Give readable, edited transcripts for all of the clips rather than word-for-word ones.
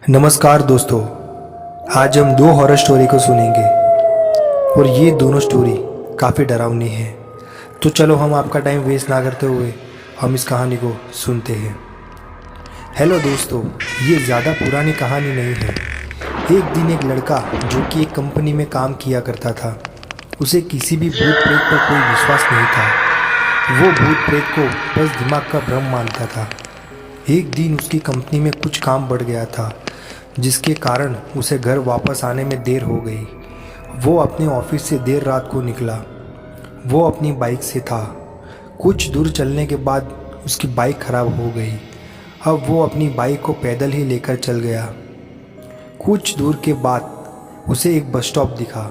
नमस्कार दोस्तों। आज हम दो हॉरर स्टोरी को सुनेंगे और ये दोनों स्टोरी काफ़ी डरावनी है। तो चलो हम आपका टाइम वेस्ट ना करते हुए हम इस कहानी को सुनते हैं। हेलो दोस्तों, ये ज़्यादा पुरानी कहानी नहीं है। एक दिन एक लड़का जो कि एक कंपनी में काम किया करता था, उसे किसी भी भूत प्रेत पर कोई विश्वास नहीं था। वो भूत प्रेत को बस दिमाग का भ्रम मानता था। एक दिन उसकी कंपनी में कुछ काम बढ़ गया था, जिसके कारण उसे घर वापस आने में देर हो गई। वो अपने ऑफिस से देर रात को निकला। वो अपनी बाइक से था। कुछ दूर चलने के बाद उसकी बाइक खराब हो गई। अब वो अपनी बाइक को पैदल ही लेकर चल गया। कुछ दूर के बाद उसे एक बस स्टॉप दिखा।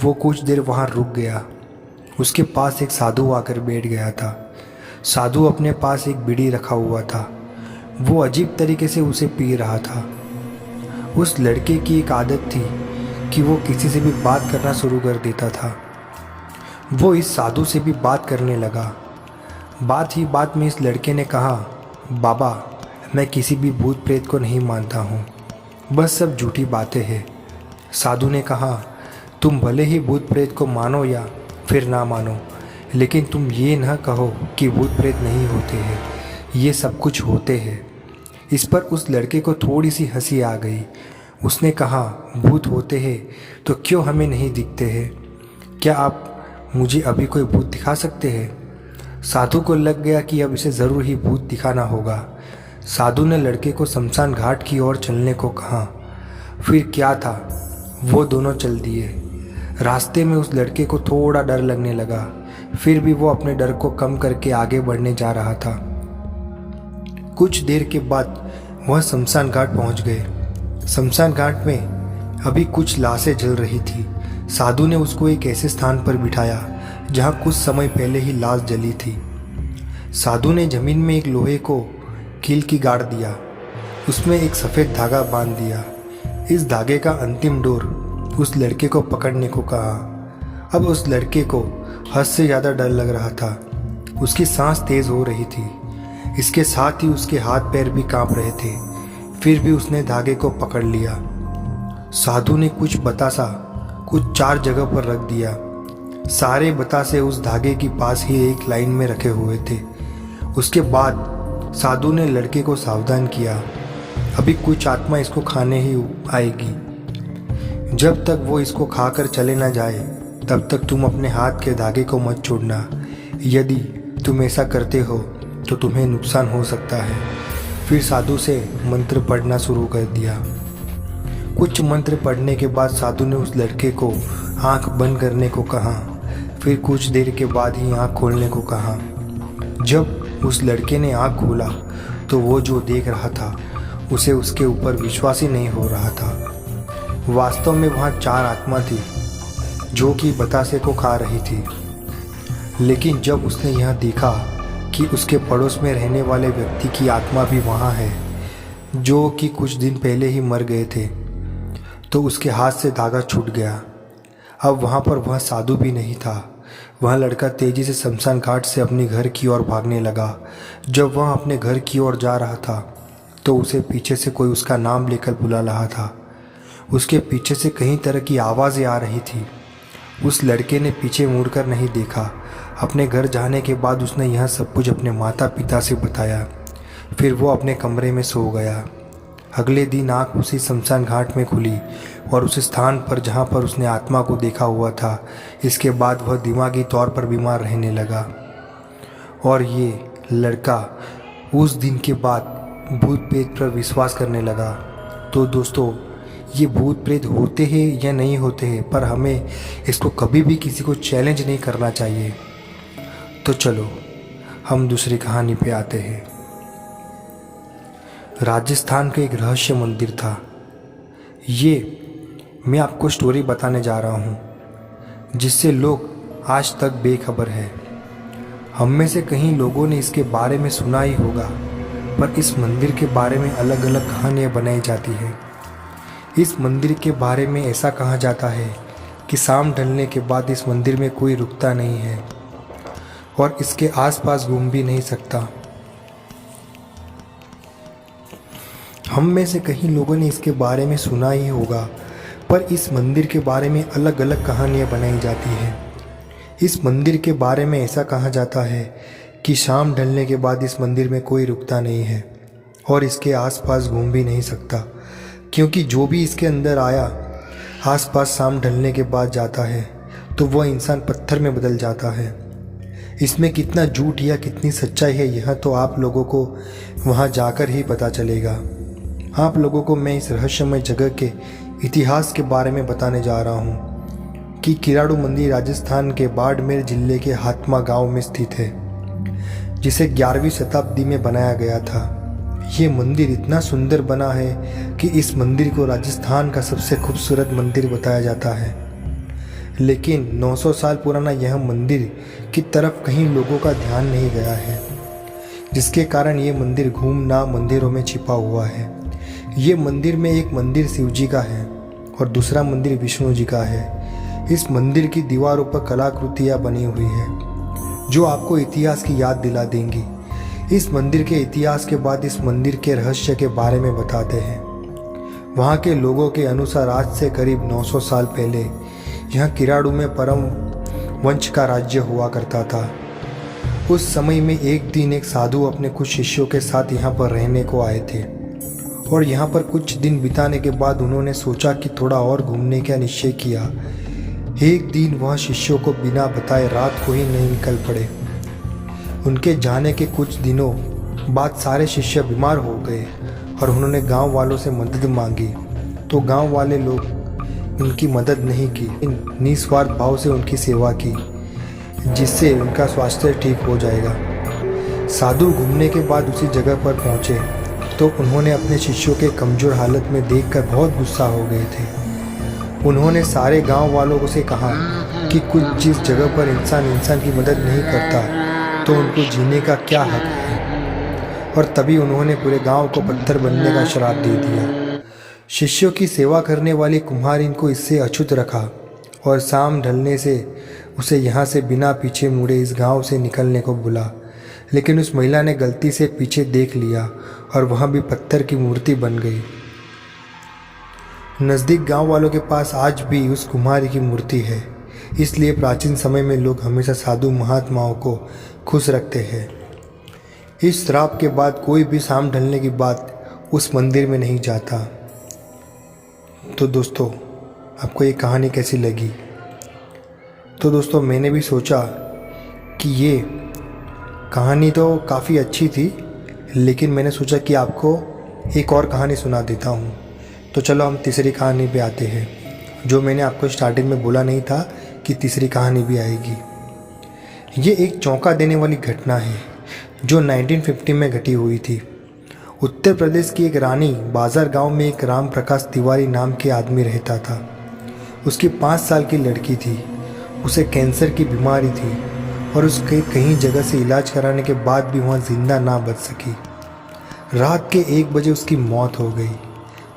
वो कुछ देर वहाँ रुक गया। उसके पास एक साधु आकर बैठ गया था। साधु अपने पास एक बीड़ी रखा हुआ था। वो अजीब तरीके से उसे पी रहा था। उस लड़के की एक आदत थी कि वो किसी से भी बात करना शुरू कर देता था। वो इस साधु से भी बात करने लगा। बात ही बात में इस लड़के ने कहा, बाबा, मैं किसी भी भूत प्रेत को नहीं मानता हूँ, बस सब झूठी बातें हैं। साधु ने कहा, तुम भले ही भूत प्रेत को मानो या फिर ना मानो, लेकिन तुम ये न कहो कि भूत प्रेत नहीं होते हैं। ये सब कुछ होते हैं। इस पर उस लड़के को थोड़ी सी हंसी आ गई। उसने कहा, भूत होते हैं तो क्यों हमें नहीं दिखते हैं? क्या आप मुझे अभी कोई भूत दिखा सकते हैं? साधु को लग गया कि अब इसे ज़रूर ही भूत दिखाना होगा। साधु ने लड़के को शमशान घाट की ओर चलने को कहा। फिर क्या था, वो दोनों चल दिए। रास्ते में उस लड़के को थोड़ा डर लगने लगा, फिर भी वो अपने डर को कम करके आगे बढ़ने जा रहा था। कुछ देर के बाद वह शमशान घाट पहुंच गए। शमशान घाट में अभी कुछ लाशें जल रही थी। साधु ने उसको एक ऐसे स्थान पर बिठाया जहां कुछ समय पहले ही लाश जली थी। साधु ने जमीन में एक लोहे को कील की गाड़ दिया। उसमें एक सफ़ेद धागा बांध दिया। इस धागे का अंतिम डोर उस लड़के को पकड़ने को कहा। अब उस लड़के को हद से ज़्यादा डर लग रहा था। उसकी सांस तेज़ हो रही थी। इसके साथ ही उसके हाथ पैर भी कांप रहे थे। फिर भी उसने धागे को पकड़ लिया। साधु ने कुछ बतासा कुछ 4 जगह पर रख दिया। सारे बतासे उस धागे के पास ही एक लाइन में रखे हुए थे। उसके बाद साधु ने लड़के को सावधान किया, अभी कुछ आत्मा इसको खाने ही आएगी। जब तक वो इसको खाकर चले ना जाए, तब तक तुम अपने हाथ के धागे को मत छोड़ना। यदि तुम ऐसा करते हो तो तुम्हें नुकसान हो सकता है। फिर साधु से मंत्र पढ़ना शुरू कर दिया। कुछ मंत्र पढ़ने के बाद साधु ने उस लड़के को आंख बंद करने को कहा। फिर कुछ देर के बाद ही आंख खोलने को कहा। जब उस लड़के ने आंख खोला तो वो जो देख रहा था उसे उसके ऊपर विश्वास ही नहीं हो रहा था। वास्तव में वहाँ 4 आत्मा थी जो कि बतासे को खा रही थी। लेकिन जब उसने यह देखा कि उसके पड़ोस में रहने वाले व्यक्ति की आत्मा भी वहाँ है, जो कि कुछ दिन पहले ही मर गए थे, तो उसके हाथ से धागा छूट गया। अब वहाँ पर वह साधु भी नहीं था। वह लड़का तेजी से शमशान घाट से अपने घर की ओर भागने लगा। जब वह अपने घर की ओर जा रहा था तो उसे पीछे से कोई उसका नाम लेकर बुला रहा था। उसके पीछे से कई तरह की आवाज़ें आ रही थी। उस लड़के ने पीछे मुड़कर नहीं देखा। अपने घर जाने के बाद उसने यह सब कुछ अपने माता पिता से बताया। फिर वो अपने कमरे में सो गया। अगले दिन आँख उसी शमशान घाट में खुली और उस स्थान पर जहाँ पर उसने आत्मा को देखा हुआ था। इसके बाद वह दिमागी तौर पर बीमार रहने लगा और ये लड़का उस दिन के बाद भूत प्रेत पर विश्वास करने लगा। तो दोस्तों, ये भूत प्रेत होते हैं या नहीं होते हैं, पर हमें इसको कभी भी किसी को चैलेंज नहीं करना चाहिए। तो चलो हम दूसरी कहानी पे आते हैं। राजस्थान का एक रहस्य मंदिर था। ये मैं आपको स्टोरी बताने जा रहा हूँ जिससे लोग आज तक बेखबर है। हम में से कई लोगों ने इसके बारे में सुना ही होगा, पर इस मंदिर के बारे में अलग अलग कहानियाँ बनाई जाती हैं। इस मंदिर के बारे में ऐसा कहा जाता है कि शाम ढलने के बाद इस मंदिर में कोई रुकता नहीं है और इसके आसपास घूम भी नहीं सकता। हम में से कई लोगों ने इसके बारे में सुना ही होगा, पर इस मंदिर के बारे में अलग अलग कहानियाँ बनाई जाती हैं। इस मंदिर के बारे में ऐसा कहा जाता है कि शाम ढलने के बाद इस मंदिर में कोई रुकता नहीं है और इसके आसपास घूम भी नहीं सकता, क्योंकि जो भी इसके अंदर आया आसपास शाम ढलने के बाद जाता है तो वह इंसान पत्थर में बदल जाता है। इसमें कितना झूठ या कितनी सच्चाई है यह तो आप लोगों को वहां जाकर ही पता चलेगा। आप लोगों को मैं इस रहस्यमय जगह के इतिहास के बारे में बताने जा रहा हूँ कि किराड़ू मंदिर राजस्थान के बाड़मेर जिले के हातमा गांव में स्थित है, जिसे 11वीं शताब्दी में बनाया गया था। ये मंदिर इतना सुंदर बना है कि इस मंदिर को राजस्थान का सबसे खूबसूरत मंदिर बताया जाता है। लेकिन 900 साल पुराना यह मंदिर की तरफ कहीं लोगों का ध्यान नहीं गया है, जिसके कारण ये मंदिर घूमनाम मंदिरों में छिपा हुआ है। ये मंदिर में एक मंदिर शिव जी का है और दूसरा मंदिर विष्णु जी का है। इस मंदिर की दीवारों पर कलाकृतियाँ बनी हुई हैं जो आपको इतिहास की याद दिला देंगी। इस मंदिर के इतिहास के बाद इस मंदिर के रहस्य के बारे में बताते हैं। वहाँ के लोगों के अनुसार आज से करीब 900 साल पहले यहाँ किराड़ू में परम वंश का राज्य हुआ करता था। उस समय में एक दिन एक साधु अपने कुछ शिष्यों के साथ यहाँ पर रहने को आए थे और यहाँ पर कुछ दिन बिताने के बाद उन्होंने सोचा कि थोड़ा और घूमने का निश्चय किया। एक दिन वह शिष्यों को बिना बताए रात को ही नहीं निकल पड़े। उनके जाने के कुछ दिनों बाद सारे शिष्य बीमार हो गए और उन्होंने गांव वालों से मदद मांगी, तो गांव वाले लोग उनकी मदद नहीं की, निस्वार्थ भाव से उनकी सेवा की, जिससे उनका स्वास्थ्य ठीक हो जाएगा। साधु घूमने के बाद उसी जगह पर पहुंचे तो उन्होंने अपने शिष्यों के कमज़ोर हालत में देखकर बहुत गुस्सा हो गए थे। उन्होंने सारे गांव वालों से कहा कि कुछ जिस जगह पर इंसान की मदद नहीं करता तो उनको जीने का क्या हक है, और तभी उन्होंने पूरे गांव को पत्थर बनने का श्राप दे दिया। शिष्यों की सेवा करने वाली कुम्हारिन को इससे अछूत रखा और शाम ढलने से उसे यहाँ से बिना पीछे मुड़े इस गांव से निकलने को बोला। लेकिन उस महिला ने गलती से पीछे देख लिया और वहाँ भी पत्थर की मूर्ति बन गई। नज़दीक गांव वालों के पास आज भी उस कुम्हारी की मूर्ति है, इसलिए प्राचीन समय में लोग हमेशा साधु महात्माओं को खुश रखते हैं। इस श्राप के बाद कोई भी शाम ढलने की बात उस मंदिर में नहीं जाता। तो दोस्तों, आपको ये कहानी कैसी लगी? तो दोस्तों, मैंने भी सोचा कि ये कहानी तो काफ़ी अच्छी थी, लेकिन मैंने सोचा कि आपको एक और कहानी सुना देता हूँ। तो चलो हम तीसरी कहानी पे आते हैं, जो मैंने आपको स्टार्टिंग में बोला नहीं था कि तीसरी कहानी भी आएगी। ये एक चौंका देने वाली घटना है जो 1950 में घटी हुई थी। उत्तर प्रदेश की एक रानी बाजार गांव में एक राम प्रकाश तिवारी नाम के आदमी रहता था। उसकी 5 साल की लड़की थी। उसे कैंसर की बीमारी थी और उसके कई जगह से इलाज कराने के बाद भी वहाँ जिंदा ना बच सकी। रात के 1 बजे उसकी मौत हो गई।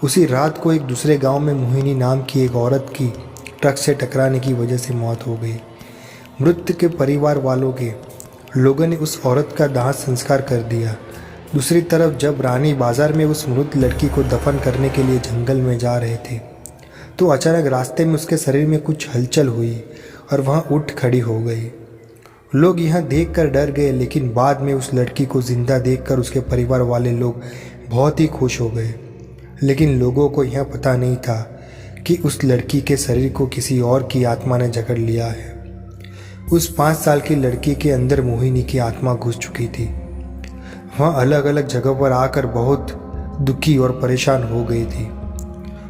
उसी रात को एक दूसरे गांव में मोहिनी नाम की एक औरत की ट्रक से टकराने की वजह से मौत हो गई। मृत के परिवार वालों के लोगों ने उस औरत का दाह संस्कार कर दिया। दूसरी तरफ जब रानी बाजार में उस मृत लड़की को दफन करने के लिए जंगल में जा रहे थे तो अचानक रास्ते में उसके शरीर में कुछ हलचल हुई और वहाँ उठ खड़ी हो गई। लोग यह देखकर डर गए, लेकिन बाद में उस लड़की को जिंदा देखकर उसके परिवार वाले लोग बहुत ही खुश हो गए। लेकिन लोगों को यह पता नहीं था कि उस लड़की के शरीर को किसी और की आत्मा ने जकड़ लिया है। उस 5 साल की लड़की के अंदर मोहिनी की आत्मा घुस चुकी थी। वह अलग अलग जगह पर आकर बहुत दुखी और परेशान हो गई थी।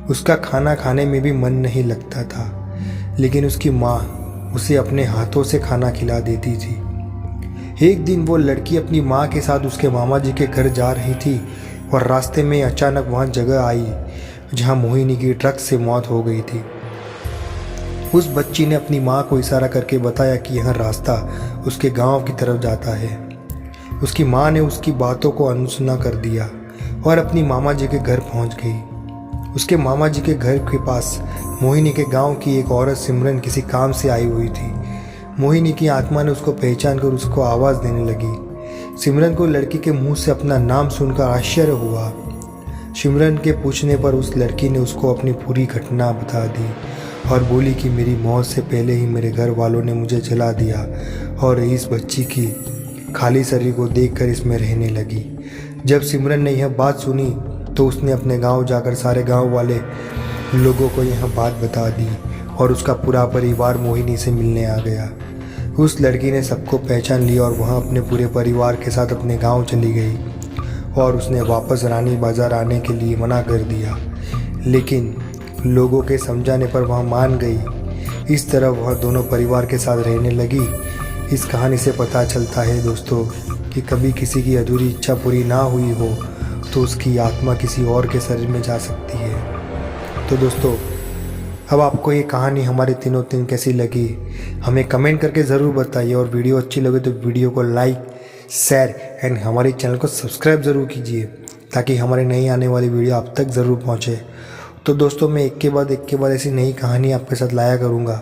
उसका खाना खाने में भी मन नहीं लगता था, लेकिन उसकी माँ उसे अपने हाथों से खाना खिला देती थी। एक दिन वो लड़की अपनी माँ के साथ उसके मामा जी के घर जा रही थी और रास्ते में अचानक वहाँ जगह आई जहाँ मोहिनी की ट्रक से मौत हो गई थी। उस बच्ची ने अपनी माँ को इशारा करके बताया कि यह रास्ता उसके गांव की तरफ जाता है। उसकी माँ ने उसकी बातों को अनसुना कर दिया और अपनी मामा जी के घर पहुँच गई। उसके मामा जी के घर के पास मोहिनी के गांव की एक औरत सिमरन किसी काम से आई हुई थी। मोहिनी की आत्मा ने उसको पहचान कर उसको आवाज़ देने लगी। सिमरन को लड़की के मुंह से अपना नाम सुनकर आश्चर्य हुआ। सिमरन के पूछने पर उस लड़की ने उसको अपनी पूरी घटना बता दी और बोली कि मेरी मौत से पहले ही मेरे घर वालों ने मुझे जला दिया और इस बच्ची की खाली शरीर को देखकर इसमें रहने लगी। जब सिमरन ने यह बात सुनी तो उसने अपने गांव जाकर सारे गांव वाले लोगों को यह बात बता दी और उसका पूरा परिवार मोहिनी से मिलने आ गया। उस लड़की ने सबको पहचान लिया और वहाँ अपने पूरे परिवार के साथ अपने गांव चली गई और उसने वापस रानी बाज़ार आने के लिए मना कर दिया, लेकिन लोगों के समझाने पर वह मान गई। इस तरह वह दोनों परिवार के साथ रहने लगी। इस कहानी से पता चलता है दोस्तों कि कभी किसी की अधूरी इच्छा पूरी ना हुई हो तो उसकी आत्मा किसी और के शरीर में जा सकती है। तो दोस्तों, अब आपको ये कहानी हमारे तीनों तीन कैसी लगी हमें कमेंट करके ज़रूर बताइए, और वीडियो अच्छी लगे तो वीडियो को लाइक, शेयर एंड हमारे चैनल को सब्सक्राइब ज़रूर कीजिए ताकि हमारे नई आने वाली वीडियो आप तक ज़रूर पहुँचे। तो दोस्तों, मैं एक के बाद ऐसी नई कहानी आपके साथ लाया करूँगा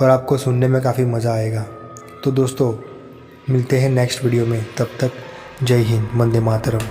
और आपको सुनने में काफ़ी मज़ा आएगा। तो दोस्तों, मिलते हैं नेक्स्ट वीडियो में। तब तक जय हिंद, वंदे मातरम।